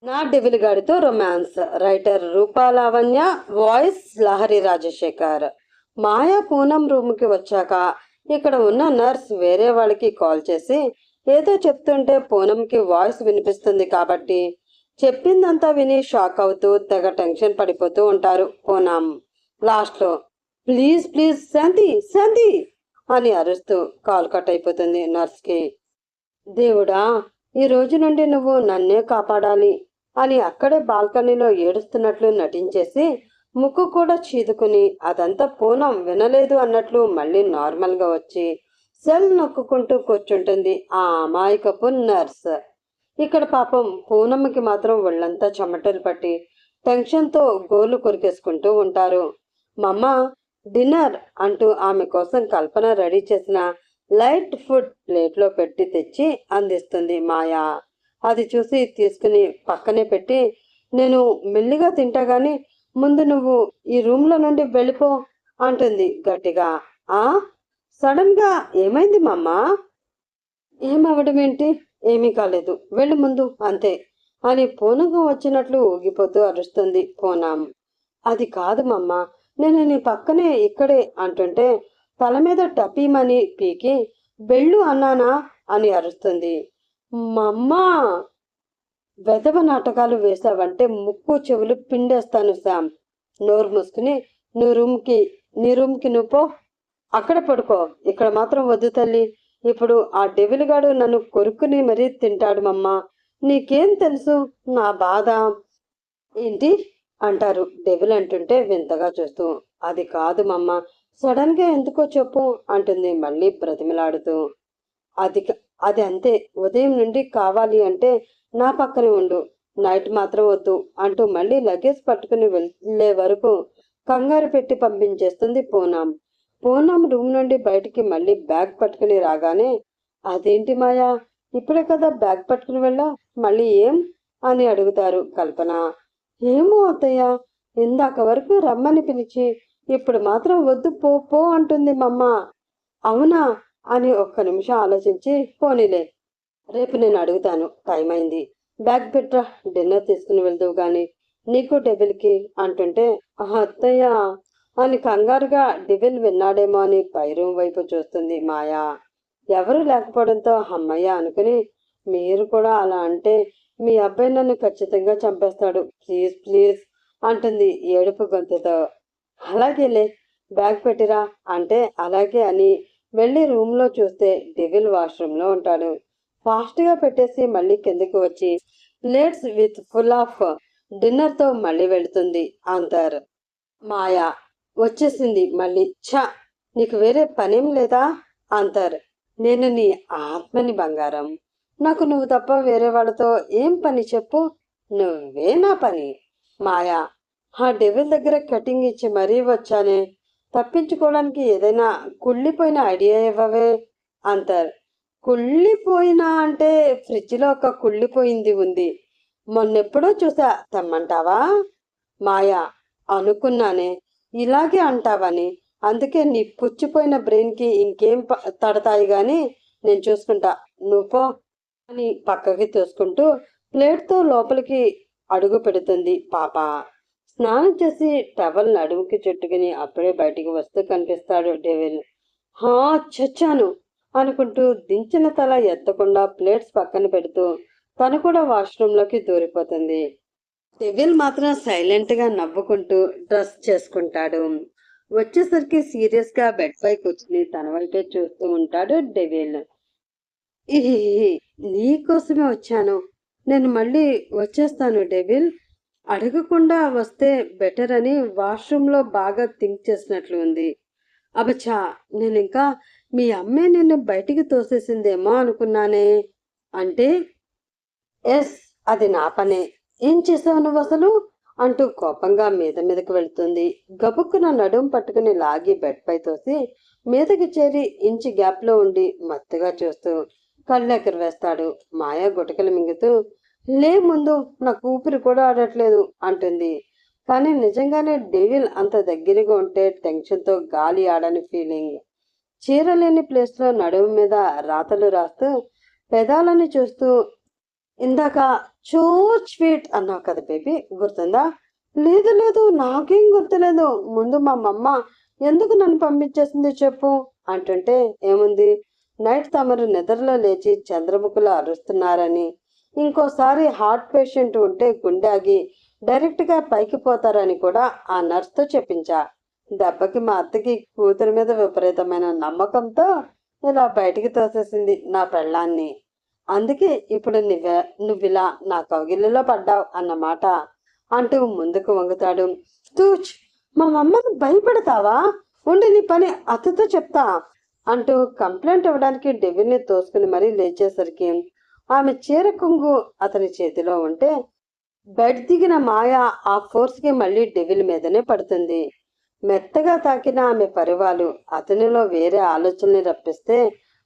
నా devil గాడితో romance. Writer రూపా Lavanya, voice Lahari Rajasekhar. మాయా పూనం రూమ్కి వచ్చాక ఇక్కడ ఉన్న నర్స్ వేరే వాళ్ళకి కాల్ చేసి ఏదో చెప్తుంటే పూనంకి వాయిస్ వినిపిస్తుంది కాబట్టి చెప్పిందంతా విని షాక్ అవుతూ తెగ టెన్షన్ పడిపోతూ ఉంటారు పూనం. లాస్ట్లో ప్లీజ్ ప్లీజ్ శాంతి శాంతి అని అరుస్తూ కాల్ కట్ అయిపోతుంది నర్స్కి. దేవుడా, ఈ రోజు నుండి నువ్వు నన్నే కాపాడాలి అని అక్కడే బాల్కనీలో ఏడుస్తున్నట్లు నటించేసి ముక్కు కూడా చీదుకుని అదంతా పూనం వినలేదు అన్నట్లు మళ్ళీ నార్మల్గా వచ్చి సెల్ నొక్కుంటూ కూర్చుంటుంది ఆ అమాయకపు నర్స్. ఇక్కడ పాపం పూనమ్మకి మాత్రం ఒళ్ళంతా చెమటలు పట్టి టెన్షన్తో గోలు కొరికేసుకుంటూ ఉంటారు. మమ్మ, డిన్నర్ అంటూ ఆమె కోసం కల్పన రెడీ చేసిన లైట్ ఫుడ్ ప్లేట్లో పెట్టి తెచ్చి అందిస్తుంది మాయా. అది చూసి తీసుకుని పక్కనే పెట్టి నేను మెల్లిగా తింటా గాని ముందు నువ్వు ఈ రూమ్లో నుండి వెళ్ళిపో అంటుంది గట్టిగా. ఆ సడన్ గా ఏమైంది మమ్మ? ఏమవడం ఏంటి? ఏమీ కాలేదు, వెళ్ళు ముందు అంతే అని పూనంగా వచ్చినట్లు ఊగిపోతూ అరుస్తుంది పూనం. అది కాదు మమ్మ, నేను నీ పక్కనే ఇక్కడే అంటుంటే తల మీద టపీమని పీకి వెళ్ళు అన్నానా అని అరుస్తుంది. మమ్మా, వెధవ నాటకాలు వేశావంటే ముక్కు చెవులు పిండేస్తాను శామ్. నోరు మూసుకుని నీ రూమ్కి నువ్వు పో, అక్కడ పడుకో, ఇక్కడ మాత్రం వద్దు తల్లి. ఇప్పుడు ఆ డెవిల్ గాడు నన్ను కొరుక్కుని మరీ తింటాడు మమ్మా. నీకేం తెలుసు నా బాధ? ఏంటి అంటారు డెవిల్ అంటుంటే వింతగా చూస్తూ. అది కాదు మమ్మ, సడన్ గా ఎందుకో చెప్పు అంటుంది మళ్ళీ బ్రతిమలాడుతూ. అది అది అంతే, ఉదయం నుండి కావాలి అంటే నా పక్కనే ఉండు, నైట్ మాత్రం వద్దు అంటూ మళ్ళీ లగేజ్ పట్టుకుని వెళ్ళే వరకు కంగారు పెట్టి పంపించేస్తుంది పూనం. పూనం రూమ్ నుండి బయటికి మళ్ళీ బ్యాగ్ పట్టుకుని రాగానే అదేంటి మాయా, ఇప్పుడే కదా బ్యాగ్ పట్టుకుని వెళ్ళా, మళ్ళీ ఏం అని అడుగుతారు కల్పన. ఏమో అత్తయ్య, ఇందాక వరకు రమ్మని పిలిచి ఇప్పుడు మాత్రం వద్దు పో పో అంటుంది మమ్మ. అవునా అని ఒక్క నిమిషం ఆలోచించి పోనీలే, రేపు నేను అడుగుతాను, టైం అయింది, బ్యాగ్ పెట్టరా, డిన్నర్ తీసుకుని వెళ్దువు గాని నీకు డెవిల్కి అంటుంటే అత్తయ్య అని కంగారుగా డెవిల్ విన్నాడేమో అని పై రూమ్ వైపు చూస్తుంది మాయా. ఎవరు లేకపోవడంతో అమ్మయ్య అనుకుని మీరు కూడా అలా అంటే మీ అబ్బాయి నన్ను ఖచ్చితంగా చంపేస్తాడు, ప్లీజ్ ప్లీజ్ అంటుంది ఏడుపు గొంతుతో. అలాగేలే, బ్యాగ్ పెట్టిరా అంటే అలాగే అని వెళ్ళి రూమ్లో చూస్తే డెవిల్ వాష్రూమ్లో ఉంటాడు. ఫాస్ట్గా పెట్టేసి మళ్ళీ కిందకి వచ్చి ప్లేట్స్ విత్ ఫుల్ ఆఫ్ డిన్నర్తో మళ్ళీ వెళుతుంది అంతర్. మాయా వచ్చేసింది మళ్ళీ. ఛ, నీకు వేరే పనేం లేదా అంతర్? నేను నీ ఆత్మని బంగారం, నాకు నువ్వు తప్ప వేరే వాళ్ళతో ఏం పని చెప్పు, నువ్వే నా పని. మాయా, ఆ డెవిల్ దగ్గర కటింగ్ ఇచ్చి మరీ వచ్చానే, తప్పించుకోవడానికి ఏదైనా కుళ్ళిపోయిన ఐడియా ఇవ్వవే అంతర్. కుళ్ళిపోయినా అంటే ఫ్రిడ్జ్లో ఒక కుళ్ళిపోయింది ఉంది, మొన్నెప్పుడో చూసా, తెమ్మంటావా? మాయా, అనుకున్నానే ఇలాగే అంటావని, అందుకే నీ పుచ్చిపోయిన బ్రెయిన్కి ఇంకేం తడతాయి గాని నేను చూసుకుంటా, నువ్వు పో అని పక్కకి తోసుకుంటూ ప్లేట్తో లోపలికి అడుగు పెడుతుంది పాప. స్నానం చేసి టవల్ నడుముకి చుట్టుకుని అప్పుడే బయటికి వస్తూ కనిపిస్తాడు డెవిల్. హా, చచ్చాను అనుకుంటూ దించిన తల ఎత్తకుండా ప్లేట్స్ పక్కన పెడుతూ తను కూడా వాష్రూమ్లోకి దూరిపోతుంది. డెవిల్ మాత్రం సైలెంట్గా నవ్వుకుంటూ డ్రెస్ చేసుకుంటాడు. వచ్చేసరికి సీరియస్గా బెడ్ పై కూర్చుని తన వైపే చూస్తూ ఉంటాడు డెవిల్. నీకోసమే వచ్చాను, నేను మళ్ళీ వచ్చేస్తాను డెవిల్. అడగకుండా వస్తే బెటర్ అని వాష్రూమ్లో బాగా థింక్ చేసినట్లు ఉంది. అబచా, నేను ఇంకా మీ అమ్మే నిన్ను బయటికి తోసేసిందేమో అనుకున్నానే. అంటే ఎస్, అది నా పనే, ఏం చేసావు నువ్వు అసలు అంటూ కోపంగా మీదకి వెళుతుంది. గబుక్కున నడుం పట్టుకుని లాగి బెడ్ పై తోసి మీదకి చేరి ఇంచి గ్యాప్లో ఉండి మత్తుగా చూస్తూ కళ్ళెక్కరు వేస్తాడు. మాయా గుటకలు మింగుతూ లే ముందు, నాకు ఊపిరి కూడా ఆడట్లేదు అంటుంది. కానీ నిజంగానే డెవిల్ అంత దగ్గరగా ఉంటే టెన్షన్తో గాలి ఆడని ఫీలింగ్. చీరలేని ప్లేస్లో నడుము మీద రాతలు రాస్తూ పెదాలని చూస్తూ ఇందాక చో స్వీట్ అన్నావు కదా బేబీ, గుర్తుందా? లేదు లేదు, నాకేం గుర్తులేదు. ముందు మా మమ్మ ఎందుకు నన్ను పంపించేసింది చెప్పు అంటుంటే, ఏముంది, నైట్ తమరు నిద్రలో లేచి చంద్రముఖులు అరుస్తున్నారని, ఇంకోసారి హార్ట్ పేషెంట్ ఉంటే గుండె ఆగి డైరెక్ట్గా పైకి పోతారని కూడా ఆ నర్స్తో చెప్పించా. దెబ్బకి మా అత్తకి కూతురి మీద విపరీతమైన నమ్మకంతో ఇలా బయటికి తోసేసింది నా పెళ్ళాన్ని. అందుకే ఇప్పుడు నువ్విలా నా కౌగిలిలో పడ్డావు అన్నమాట అంటూ ముందుకు వంగుతాడు. తూచ్, మా మమ్మల్ని భయపెడతావా? ఉండి నీ పని అత్తతో చెప్తా అంటూ కంప్లైంట్ ఇవ్వడానికి డెవిల్ని తోసుకుని మరీ లేచేసరికి ఆమె చీర కొంగు అతని చేతిలో ఉంటే బెడ్ దిగిన మాయ ఆ ఫోర్స్కి మళ్ళీ డెవిల్ మీదనే పడుతుంది. మెత్తగా తాకిన ఆమె పరివాలు అతనిలో వేరే ఆలోచనని రప్పిస్తే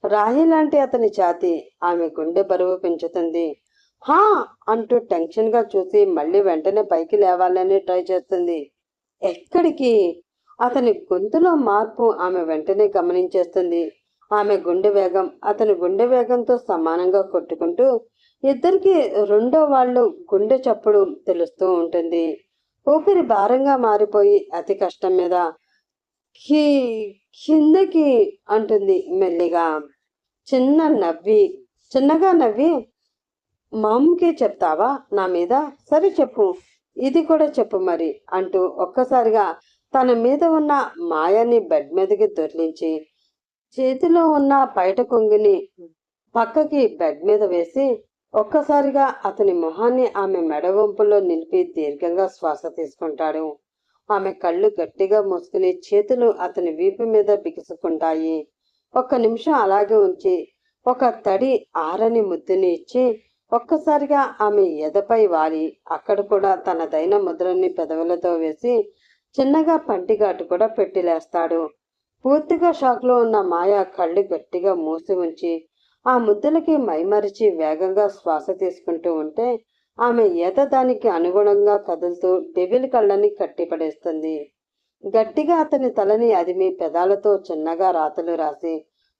రాహి లాంటి అతని ఛాతి ఆమె గుండె బరువు పెంచుతుంది. హా అంటూ టెన్షన్గా చూసి మళ్ళీ వెంటనే పైకి లేవాలని ట్రై చేస్తుంది. ఎక్కడికి? అతని గొంతులో మార్పు ఆమె వెంటనే గమనించేస్తుంది. ఆమె గుండె వేగం అతని గుండె వేగంతో సమానంగా కొట్టుకుంటూ ఇద్దరికి రెండో వాళ్ళు గుండె చప్పుడు తెలుస్తూ ఉంటుంది. ఊపిరి భారంగా మారిపోయి అతి కష్టం మీద కిందకి అంటుంది మెల్లిగా. చిన్నగా నవ్వి, మామకి చెప్తావా నా మీద? సరే చెప్పు, ఇది కూడా చెప్పు మరి అంటూ ఒక్కసారిగా తన మీద ఉన్న మాయని బెడ్ మీదకి దొర్లించి చేతిలో ఉన్న బయట కొంగిని పక్కకి బెడ్ మీద వేసి ఒక్కసారిగా అతని మొహాన్ని ఆమె మెడవంపులో నిలిపి దీర్ఘంగా శ్వాస తీసుకుంటాడు. ఆమె కళ్ళు గట్టిగా మూసుకుని చేతులు అతని వీపు మీద బిగుసుకుంటాయి. ఒక్క నిమిషం అలాగే ఉంచి ఒక తడి ఆరని ముద్దుని ఇచ్చి ఒక్కసారిగా ఆమె ఎదపై వాలి అక్కడ కూడా తనదైన ముద్రని పెదవులతో వేసి చిన్నగా పంటిగాటు కూడా పెట్టిలేస్తాడు. పూర్తిగా షాక్లో ఉన్న మాయ కళ్ళు గట్టిగా మూసి ఉంచి ఆ ముద్దులకి మైమరిచి వేగంగా శ్వాస తీసుకుంటూ ఉంటే ఆమె ఈత దానికి అనుగుణంగా కదులుతూ డెవిల్ కళ్ళని కట్టిపడేస్తుంది. గట్టిగా అతని తలని అదిమి పెదాలతో చిన్నగా రాతలు రాసి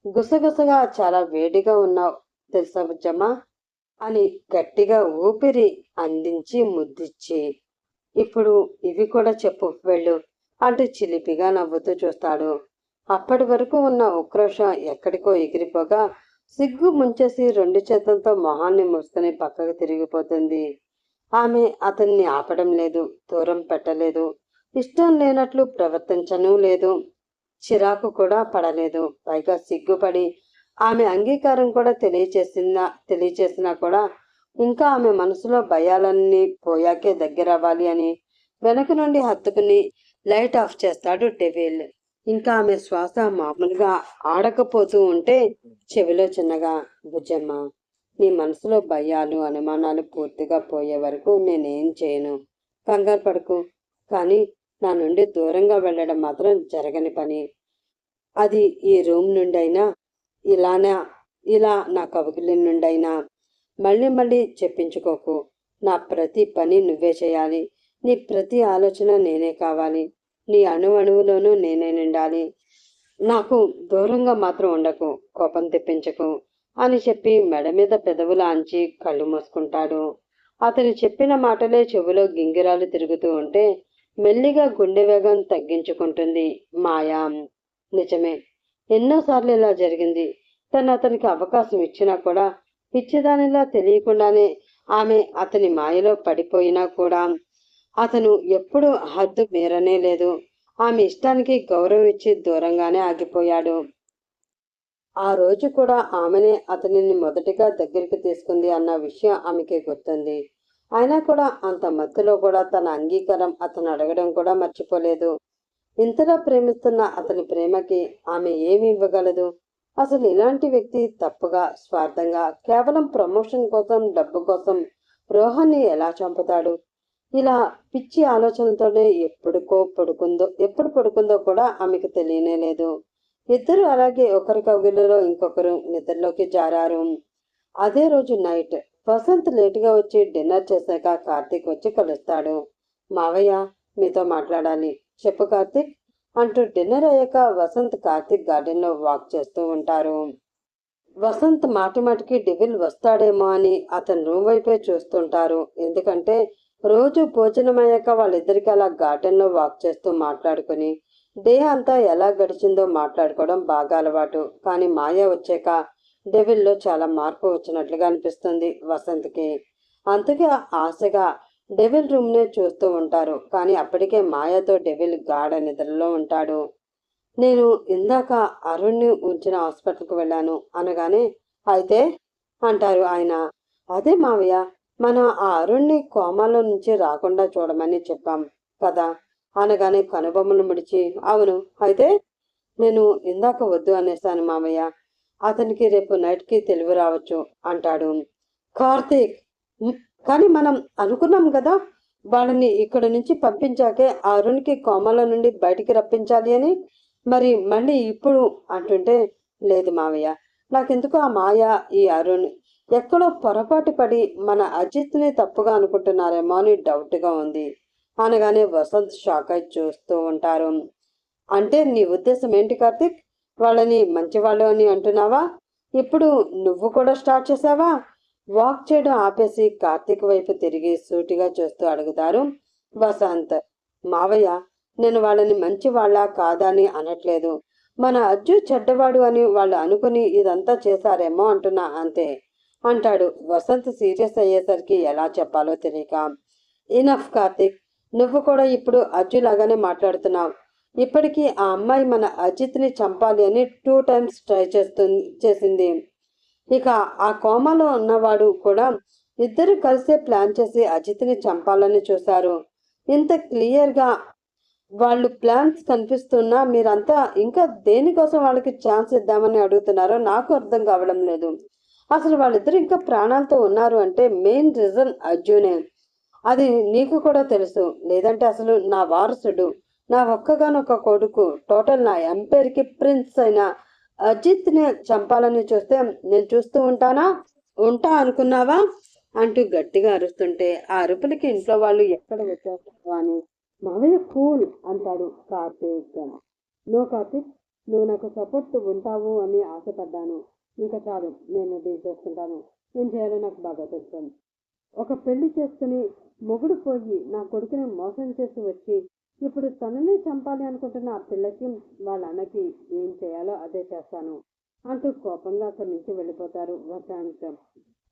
గుసగుసగా చాలా వేడిగా ఉన్నావు తెలుసా బుజ్జమ్మ అని గట్టిగా ఊపిరి అందించి ముద్దిచ్చి, ఇప్పుడు ఇవి కూడా చెప్పు వెళ్ళు అంటూ చిలిపిగా నవ్వుతూ చూస్తాడు. అప్పటి వరకు ఉన్న ఉక్రోషం ఎక్కడికో ఎగిరిపోగా సిగ్గు ముంచేసి రెండు చేతులతో మొహాన్ని మూసుకుని పక్కకు తిరిగిపోతుంది. ఆమె అతన్ని ఆపడం లేదు, దూరం పెట్టలేదు, ఇష్టం లేనట్లు ప్రవర్తించను లేదు, చిరాకు కూడా పడలేదు. పైగా సిగ్గుపడి ఆమె అంగీకారం కూడా తెలియచేసినా కూడా ఇంకా ఆమె మనసులో భయాలన్నీ పోయాకే దగ్గర అవ్వాలి అని వెనక నుండి హత్తుకుని లైట్ ఆఫ్ చేస్తాడు డెవిల్. ఇంకా ఆమె శ్వాస మామూలుగా ఆడకపోతూ ఉంటే చెవిలో చిన్నగా, బుజ్జమ్మ, నీ మనసులో భయాలు అనుమానాలు పూర్తిగా పోయే వరకు నేనేం చేయను, కంగారు పడకు. కానీ నా నుండి దూరంగా వెళ్ళడం మాత్రం జరగని పని. అది ఈ రూమ్ నుండి అయినా ఇలా నా కవుగిలి నుండి అయినా మళ్ళీ మళ్ళీ చెప్పించుకోకు. నా ప్రతి పని నువ్వే చేయాలి, నీ ప్రతి ఆలోచన నేనే కావాలి, నీ అణువులోనూ నేనే నిండాలి. నాకు దూరంగా మాత్రం ఉండకు, కోపం తెప్పించకు అని చెప్పి మెడ మీద పెదవులు ఆంచి కళ్ళు మూసుకుంటాడు. అతను చెప్పిన మాటలే చెవిలో గింగిరాలు తిరుగుతూ ఉంటే మెల్లిగా గుండె వేగం తగ్గించుకుంటుంది మాయా. నిజమే, ఎన్నోసార్లు ఇలా జరిగింది. తను అతనికి అవకాశం ఇచ్చినా కూడా పిచ్చిదానిలా తెలియకుండానే ఆమె అతని మాయలో పడిపోయినా కూడా అతను ఎప్పుడు హద్దు మీరనే లేదు. ఆమె ఇష్టానికి గౌరవం ఇచ్చి దూరంగానే ఆగిపోయాడు. ఆ రోజు కూడా ఆమెనే అతనిని మొదటిగా దగ్గరికి తీసుకుంది అన్న విషయం ఆమెకి గుర్తుంది. అయినా కూడా అంత మధ్యలో కూడా తన అంగీకారం అతను అడగడం కూడా మర్చిపోలేదు. ఇంతలా ప్రేమిస్తున్న అతని ప్రేమకి ఆమె ఏమి ఇవ్వగలదు? అసలు ఇలాంటి వ్యక్తి తప్పుగా, స్వార్థంగా, కేవలం ప్రమోషన్ కోసం, డబ్బు కోసం రోహాన్ని ఎలా చంపుతాడు? ఇలా పిచ్చి ఆలోచనలతోనే ఎప్పుడు పడుకుందో కూడా ఆమెకు తెలియనే లేదు. ఇద్దరు అలాగే ఒకరి కవిలో ఇంకొకరు నిద్రలోకి జారారు. అదే రోజు నైట్ వసంత్ లేటుగా వచ్చి డిన్నర్ చేశాక కార్తీక్ వచ్చి కలుస్తాడు. మావయ్య, మీతో మాట్లాడాలి. చెప్పు కార్తీక్ అంటూ డిన్నర్ అయ్యాక వసంత్ కార్తీక్ గార్డెన్లో వాక్ చేస్తూ ఉంటారు. వసంత్ మాటి మాటికి డెవిల్ వస్తాడేమో అని అతని రూమ్ వైపే చూస్తుంటారు. ఎందుకంటే రోజు భోజనమయ్యాక వాళ్ళిద్దరికి అలా గార్డెన్లో వాక్ చేస్తూ మాట్లాడుకుని డే అంతా ఎలా గడిచిందో మాట్లాడుకోవడం బాగా అలవాటు. కానీ మాయ వచ్చాక డెవిల్లో చాలా మార్పు వచ్చినట్లుగా అనిపిస్తుంది వసంత్కి. అందుకే ఆశగా డెవిల్ రూమ్నే చూస్తూ ఉంటారు. కానీ అప్పటికే మాయతో డెవిల్ గాఢ నిద్రలో ఉంటాడు. నేను ఇందాక అరుణ్ని ఉంచిన హాస్పిటల్కి వెళ్ళాను అనగానే, అయితే అంటారు ఆయన. అదే మావయ్య, మనం ఆ అరుణ్ని కోమాలో నుంచి రాకుండా చూడమని చెప్పాం కదా అనగానే కనుబొమ్మలు ముడిచి, అవును అయితే నేను ఇందాక వద్దు అనేసాను మావయ్య, అతనికి రేపు నైట్కి తెలివి రావచ్చు అంటాడు కార్తీక్. "ఉమ్, కానీ మనం అనుకున్నాం కదా వాళ్ళని ఇక్కడ నుంచి పంపించాకే ఆ అరుణ్కి కోమాలో నుండి బయటికి రప్పించాలి అని, మరి మళ్ళీ ఇప్పుడు అంటుంటే, లేదు మావయ్య, నాకెందుకు ఆ మాయ ఈ అరుణ్ ఎక్కడో పొరపాటు పడి మన అజిత్ని తప్పుగా అనుకుంటున్నారేమో అని డౌట్గా ఉంది అనగానే వసంత్ షాక్ అయి చూస్తూ ఉంటారు. అంటే నీ ఉద్దేశం ఏంటి కార్తిక్? వాళ్ళని మంచివాళ్ళు అని అంటున్నావా? ఇప్పుడు నువ్వు కూడా స్టార్ట్ చేసావా? వాక్ చేయడం ఆపేసి కార్తిక్ వైపు తిరిగి సూటిగా చూస్తూ అడుగుతారు వసంత్. మావయ్య, నేను వాళ్ళని మంచి వాళ్ళ కాదా అని అనట్లేదు. మన అజ్జు చెడ్డవాడు అని వాళ్ళు అనుకుని ఇదంతా చేశారేమో అంటున్నా అంతే అంటాడు. వసంత్ సీరియస్ అయ్యేసరికి ఎలా చెప్పాలో తెలియక, ఇనఫ్ కార్తిక్, నువ్వు కూడా ఇప్పుడు అజ్జు లాగానే మాట్లాడుతున్నావు. ఇప్పటికీ ఆ అమ్మాయి మన అజిత్ని చంపాలి అని 2 times ట్రై చేసింది. ఇక ఆ కోమాలో ఉన్నవాడు కూడా ఇద్దరు కలిసే ప్లాన్ చేసి అజిత్ని చంపాలని చూశారు. ఇంత క్లియర్గా వాళ్ళు ప్లాన్స్ కనిపిస్తున్నా మీరంతా ఇంకా దేనికోసం వాళ్ళకి ఛాన్స్ ఇద్దామని అడుగుతున్నారో నాకు అర్థం కావడం లేదు. అసలు వాళ్ళిద్దరు ఇంకా ప్రాణాలతో ఉన్నారు అంటే మెయిన్ రీజన్ అర్జునే. అది నీకు కూడా తెలుసు. లేదంటే అసలు నా వారసుడు, నా ఒక్కగానొక్క కొడుకు, టోటల్ నా ఎంపైర్కి ప్రిన్స్ అయిన అజిత్ని చంపాలని చూస్తే నేను చూస్తూ ఉంటా అనుకున్నావా అంటూ గట్టిగా అరుస్తుంటే ఆ అరుపులకి ఇంట్లో వాళ్ళు ఎక్కడ వచ్చేస్తారో అని, మావయ్య కూల్ అంటాడు కార్తీక్. నో కార్తీక్, నువ్వు నాకు సపోర్ట్ ఉంటావు అని ఆశపడ్డాను. ఇంకా చాలు, నేను డీల్ చేసుకుంటాను. ఏం చేయాలో నాకు బాగా తెలుసు. ఒక పెళ్లి చేసుకుని మొగుడు పోయి నా కొడుకుని మోసం చేసి వచ్చి ఇప్పుడు తనని చంపాలి అనుకుంటున్న ఆ పిల్లకి వాళ్ళ అన్నకి ఏం చేయాలో అదే చేస్తాను అంటూ కోపంగా అక్కడి నుంచి వెళ్ళిపోతారు వసంత్.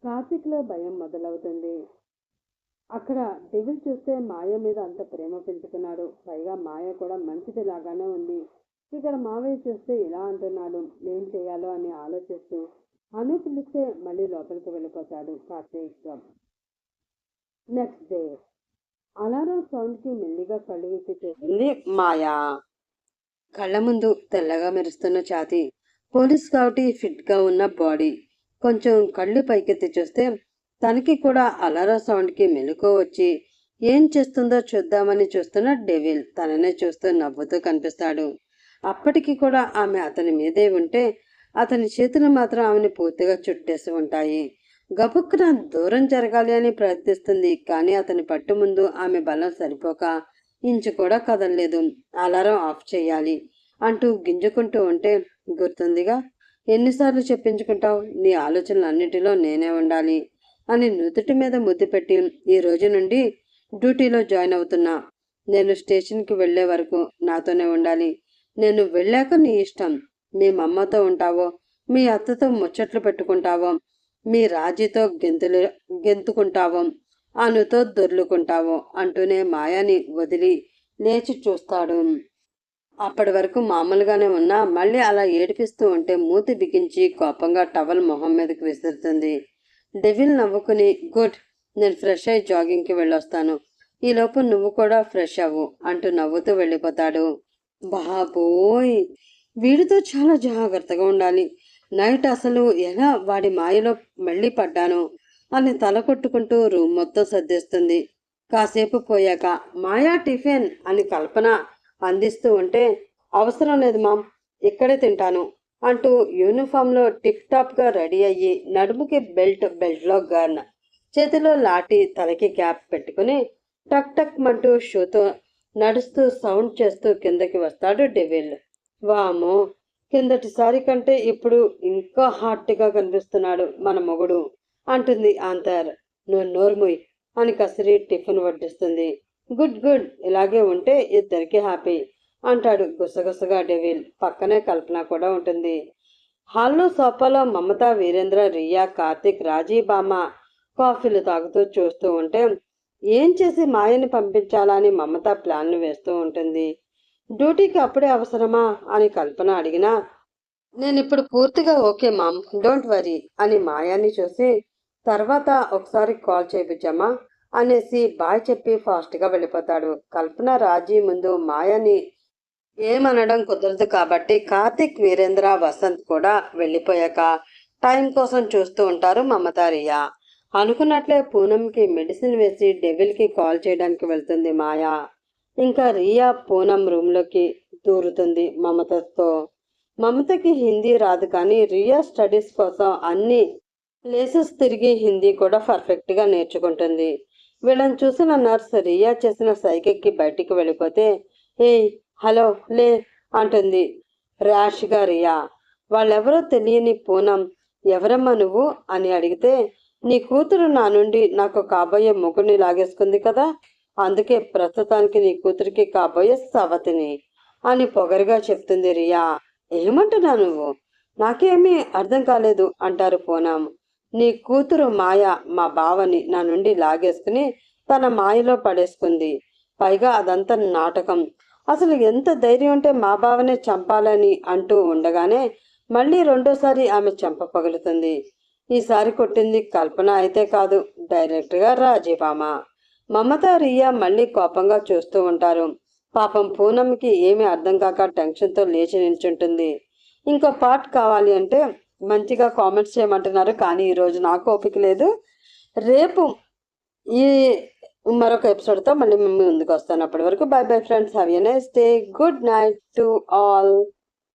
కార్తీక్లో భయం మొదలవుతుంది. అక్కడ డెవిల్ చూస్తే మాయ మీద అంత ప్రేమ పెంచుకున్నాడు. పైగా మాయ కూడా మంచిది లాగానే ఉంది. ఇక్కడ మావయ్య చూస్తే ఇలా అంటున్నాడు. ఏం చేయాలో అని ఆలోచిస్తూ అను పిలిస్తే మళ్ళీ లోపలికి వెళ్ళిపోతాడు కార్తీక్. నెక్స్ట్ డే అలారం సౌండ్కి మెల్లిగా కళ్ళు విప్పి చేసింది మాయా. కళ్ళ ముందు తెల్లగా మెరుస్తున్న ఛాతీ, పోలీస్ కాబట్టి ఫిట్గా ఉన్న బాడీ. కొంచెం కళ్ళు పైకెత్తి చూస్తే తనకి కూడా అలారం సౌండ్కి మెలకువ వచ్చి ఏం చేస్తుందో చూద్దామని చూస్తున్న డెవిల్ తననే చూస్తూ నవ్వుతూ కనిపిస్తాడు. అప్పటికి కూడా ఆమె అతని మీదే ఉంటే అతని చేతులు మాత్రం ఆమెను పూర్తిగా చుట్టేసి ఉంటాయి. గబుక్కున దూరం జరగాలి అని ప్రయత్నిస్తుంది. కానీ అతని పట్టు ముందు ఆమె బలం సరిపోక ఇంచు కూడా కదలలేదు. అలారం ఆఫ్ చేయాలి అంటూ గింజుకుంటూ ఉంటే, గుర్తుందిగా, ఎన్నిసార్లు చెప్పించుకుంటావు, నీ ఆలోచనలన్నిటిలో నేనే ఉండాలి అని నుదుటి మీద ముద్దు పెట్టి, ఈ రోజు నుండి డ్యూటీలో జాయిన్ అవుతున్నా. నేను స్టేషన్కి వెళ్లే వరకు నాతోనే ఉండాలి. నేను వెళ్ళాక నీ ఇష్టం. మీ మమ్మతో ఉంటావో, మీ అత్తతో ముచ్చట్లు పెట్టుకుంటావో, మీ రాజీతో గెంతుకుంటావో, అనుతో దొర్లుకుంటావో అంటూనే మాయాని వదిలి లేచి చూస్తాడు. అప్పటి వరకు మామూలుగానే ఉన్నా మళ్ళీ అలా ఏడిపిస్తూ ఉంటే మూతి బిగించి కోపంగా టవల్ మొహం మీదకి విసురుతుంది. డెవిల్ నవ్వుకుని, గుడ్, నేను ఫ్రెష్ అయి జాగింగ్కి వెళ్ళొస్తాను. ఈలోపు నువ్వు కూడా ఫ్రెష్ అవ్వు అంటూ నవ్వుతూ వెళ్ళిపోతాడు. బాబోయ్, వీడితో చాలా జాగ్రత్తగా ఉండాలి. నైట్ అసలు ఎలా వాడి మాయలో మళ్ళీ పడ్డాను అని తల కొట్టుకుంటూ రూమ్ మొత్తం సర్దేస్తుంది. కాసేపు పోయాక మాయా టిఫిన్ అని కల్పన అందిస్తూ ఉంటే, అవసరం లేదు మామ్, ఇక్కడే తింటాను అంటూ యూనిఫామ్లో టిప్ టాప్గా రెడీ అయ్యి నడుముకి బెల్ట్లో గన్, చేతిలో లాఠీ, తలకి క్యాప్ పెట్టుకుని టక్ టక్ మంటూ షూతో నడుస్తూ సౌండ్ చేస్తూ కిందకి వస్తాడు డెవిల్. వామో, కిందటిసారి కంటే ఇప్పుడు ఇంకా హాట్గా కనిపిస్తున్నాడు మన మొగుడు అంటుంది ఆంతర్. నువ్వు నోర్ముయ్ అని కసిరి టిఫిన్ వడ్డిస్తుంది. గుడ్ గుడ్, ఇలాగే ఉంటే ఇద్దరికి హ్యాపీ అంటాడు గుసగుసగా డెవిల్. పక్కనే కల్పన కూడా ఉంటుంది. హాల్లో సోఫాలో మమత, వీరేంద్ర, రియా, కార్తిక్, రాజీ, బామ్మ కాఫీలు తాగుతూ చూస్తూ ఉంటే ఏం చేసి మాయని పంపించాలా అని మమత ప్లాన్లు వేస్తూ ఉంటుంది. డ్యూటీకి అప్పుడే అవసరమా అని కల్పన అడిగినా, నేను ఇప్పుడు పూర్తిగా ఓకే మామ్, డోంట్ వరీ అని మాయాని చూసి, తర్వాత ఒకసారి కాల్ చేయించమ్మా అనేసి బాయ్ చెప్పి ఫాస్ట్గా వెళ్ళిపోతాడు. కల్పన రాజీ ముందు మాయాని ఏమనడం కుదరదు కాబట్టి కార్తిక్, వీరేంద్ర, వసంత్ కూడా వెళ్ళిపోయాక టైం కోసం చూస్తూ ఉంటారు మమత, రియా. అనుకున్నట్లే పూనంకి మెడిసిన్ వేసి డెవిల్కి కాల్ చేయడానికి వెళ్తుంది మాయా. ఇంకా రియా పూనం రూమ్లోకి దూరుతుంది మమతతో. మమతకి హిందీ రాదు కానీ రియా స్టడీస్ కోసం అన్ని ప్లేసెస్ తిరిగి హిందీ కూడా పర్ఫెక్ట్గా నేర్చుకుంటుంది. వీళ్ళని చూసిన నర్స్ రియా చేసిన సైకిల్కి బయటికి వెళ్ళిపోతే, ఏయ్ హలో లే అంటుంది ర్యాష్గా రియా. వాళ్ళెవరో తెలియని పూనం, ఎవరమ్మా నువ్వు అని అడిగితే, నీ కూతురు నా నుండి నాకు కాబోయే మొగుడిని లాగేసుకుంది కదా, అందుకే ప్రస్తుతానికి నీ కూతురికి కాబోయే సవతిని అని పొగరుగా చెప్తుంది రియా. ఏమంటున్నా నువ్వు, నాకేమీ అర్థం కాలేదు అంటారు పూనం. నీ కూతురు మాయ మా బావని నా నుండి లాగేసుకుని తన మాయలో పడేసుకుంది. పైగా అదంతా నాటకం. అసలు ఎంత ధైర్యం ఉంటే మా బావనే చంపాలని అంటూ ఉండగానే మళ్ళీ రెండోసారి ఆమె చెంప పగులుతుంది. ఈసారి కొట్టింది కల్పన అయితే కాదు, డైరెక్ట్గా రాజీబామ. మమత, రియా మళ్ళీ కోపంగా చూస్తూ ఉంటారు. పాపం పూనంకి ఏమీ అర్థం కాక టెన్షన్తో లేచి నిల్చుంటుంది. ఇంకో పార్ట్ కావాలి అంటే మంచిగా కామెంట్స్ చేయమంటున్నారు, కానీ ఈరోజు నాకు ఓపిక లేదు. రేపు ఈ మరొక ఎపిసోడ్తో మళ్ళీ మేము ముందుకు వస్తాను. అప్పటి వరకు by bye friends, have a nice day, good night to all.